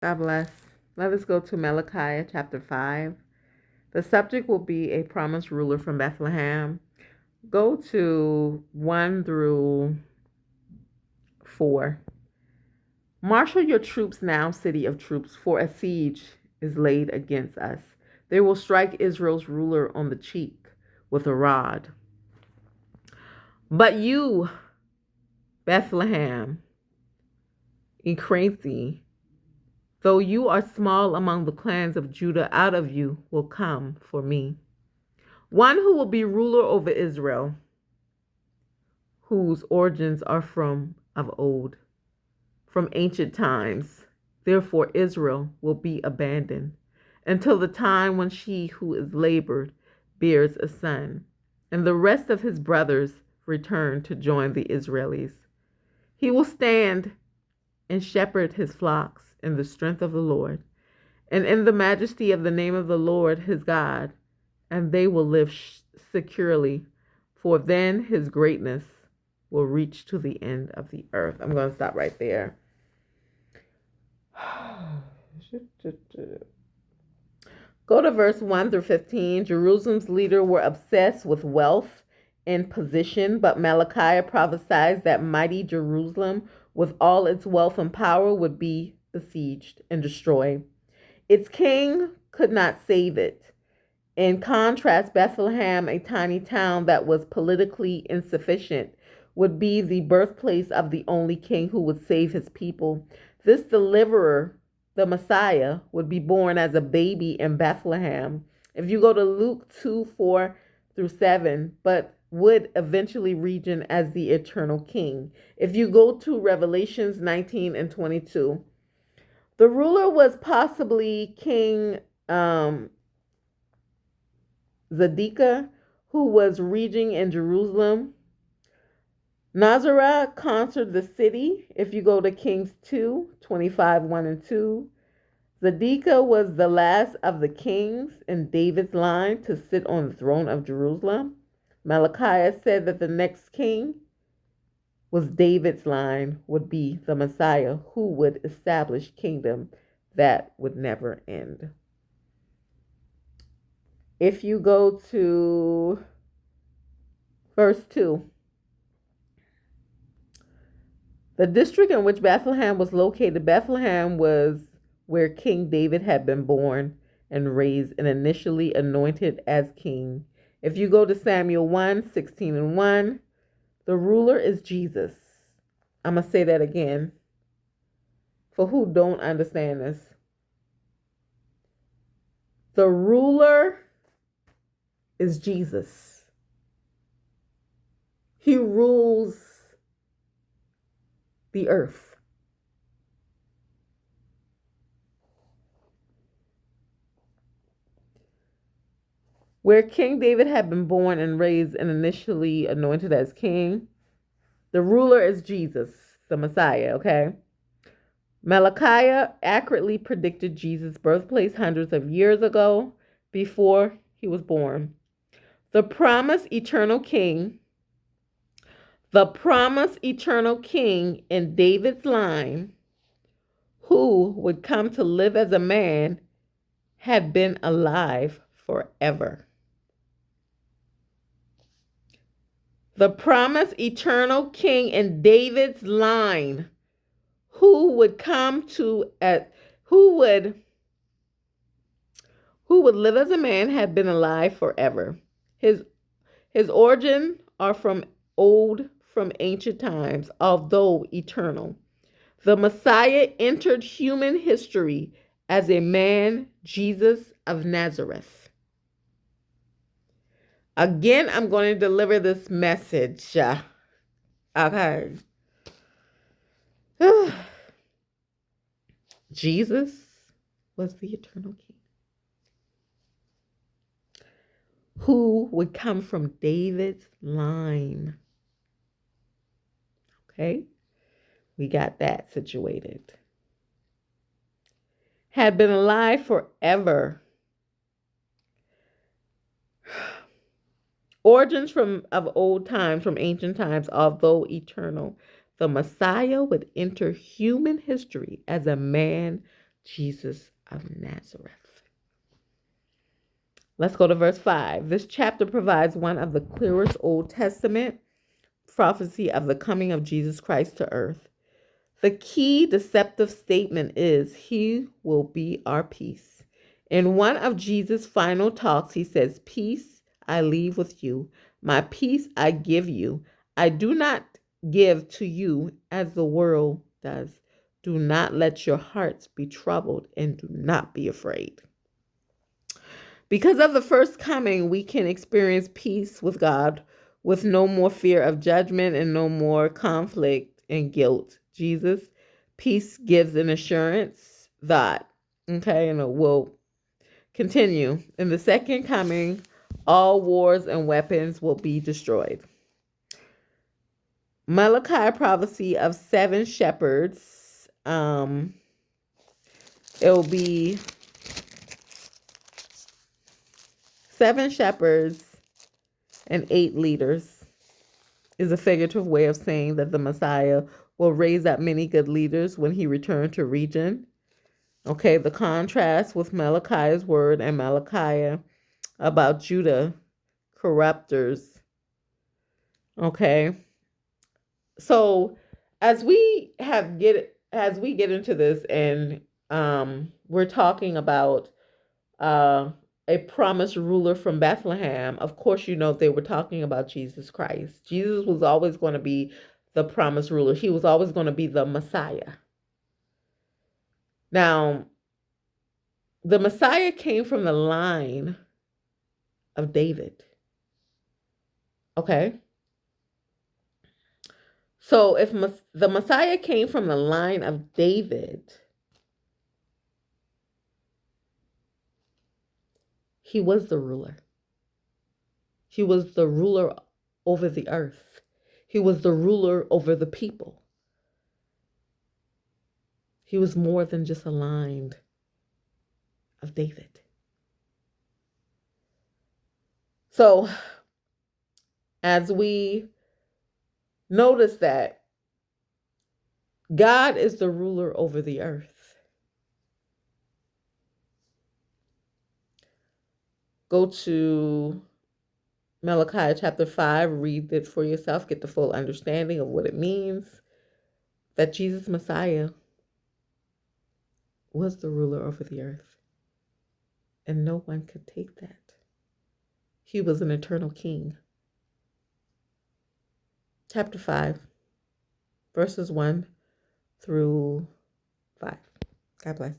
God bless. Let us go to Malachi chapter 5. The subject will be a promised ruler from Bethlehem. Go to 1 through 4. Marshal your troops now, city of troops, for a siege is laid against us. They will strike Israel's ruler on the cheek with a rod. But you, Bethlehem, Ephraim, though you are small among the clans of Judah, out of you will come for me one who will be ruler over Israel, whose origins are from of old, from ancient times. Therefore, Israel will be abandoned until the time when she who is labored bears a son, and the rest of his brothers return to join the Israelis. He will stand and shepherd his flocks in the strength of the Lord, and in the majesty of the name of the Lord his God, and they will live securely, for then his greatness will reach to the end of the earth. I'm going to stop right there. Go to verse 1 through 15. Jerusalem's leaders were obsessed with wealth and position, but Malachi prophesied that mighty Jerusalem, with all its wealth and power, would be besieged and destroyed. Its king could not save it. In contrast, Bethlehem, a tiny town that was politically insufficient, would be the birthplace of the only king who would save his people. This deliverer, the Messiah, would be born as a baby in Bethlehem. If you go to Luke 2 4 through 7, but would eventually region as the eternal king. If you go to Revelations 19 and 22, the ruler was possibly King Zedekiah, who was reigning in Jerusalem. Nazareth conquered the city. If you go to Kings 2, 25, 1 and 2, Zedekiah was the last of the kings in David's line to sit on the throne of Jerusalem. Malachi said that the next king was David's line, would be the Messiah, who would establish kingdom that would never end. If you go to verse 2, the district in which Bethlehem was located, Bethlehem was where King David had been born and raised and initially anointed as king. If you go to Samuel 1, 16 and 1, the ruler is Jesus. I'm going to say that again for who don't understand this. The ruler is Jesus. He rules the earth. Where King David had been born and raised and initially anointed as king, the ruler is Jesus, the Messiah, okay? Malachi accurately predicted Jesus' birthplace hundreds of years ago before he was born. The promised eternal king in David's line, who would come to live as a man, had been alive forever. The promised eternal king in David's line, who would come to who would live as a man, had been alive forever. His origin are from ancient times, although eternal. The Messiah entered human history as a man, Jesus of Nazareth. Again, I'm going to deliver this message. Okay. Jesus was the eternal king who would come from David's line. Okay, we got that situated. Had been alive forever. Origins of old times, from ancient times, although eternal. The Messiah would enter human history as a man, Jesus of Nazareth. Let's go to verse 5. This chapter provides one of the clearest Old Testament prophecy of the coming of Jesus Christ to earth. The key deceptive statement is, He will be our peace. In one of Jesus' final talks, he says, Peace I leave with you. My peace I give you. I do not give to you as the world does. Do not let your hearts be troubled and do not be afraid. Because of the first coming, we can experience peace with God with no more fear of judgment and no more conflict and guilt. Jesus, peace gives an assurance that, okay, and it will continue. In the second coming, all wars and weapons will be destroyed. Malachi prophecy of 7 shepherds. It will be 7 shepherds and 8 leaders is a figurative way of saying that the Messiah will raise up many good leaders when he returned to region. Okay, the contrast with Malachi's word and Malachi about Judah corruptors. Okay. So as we get into this and we're talking about a promised ruler from Bethlehem, of course, you know, they were talking about Jesus Christ. Jesus was always going to be the promised ruler. He was always going to be the Messiah. Now, the Messiah came from the line of David. Okay? So if the Messiah came from the line of David, he was the ruler. He was the ruler over the earth. He was the ruler over the people. He was more than just a line of David. So, as we notice that God is the ruler over the earth, go to Malachi chapter 5, read it for yourself, get the full understanding of what it means that Jesus Messiah was the ruler over the earth. And no one could take that. He was an eternal king. Chapter 5, verses 1 through 5. God bless.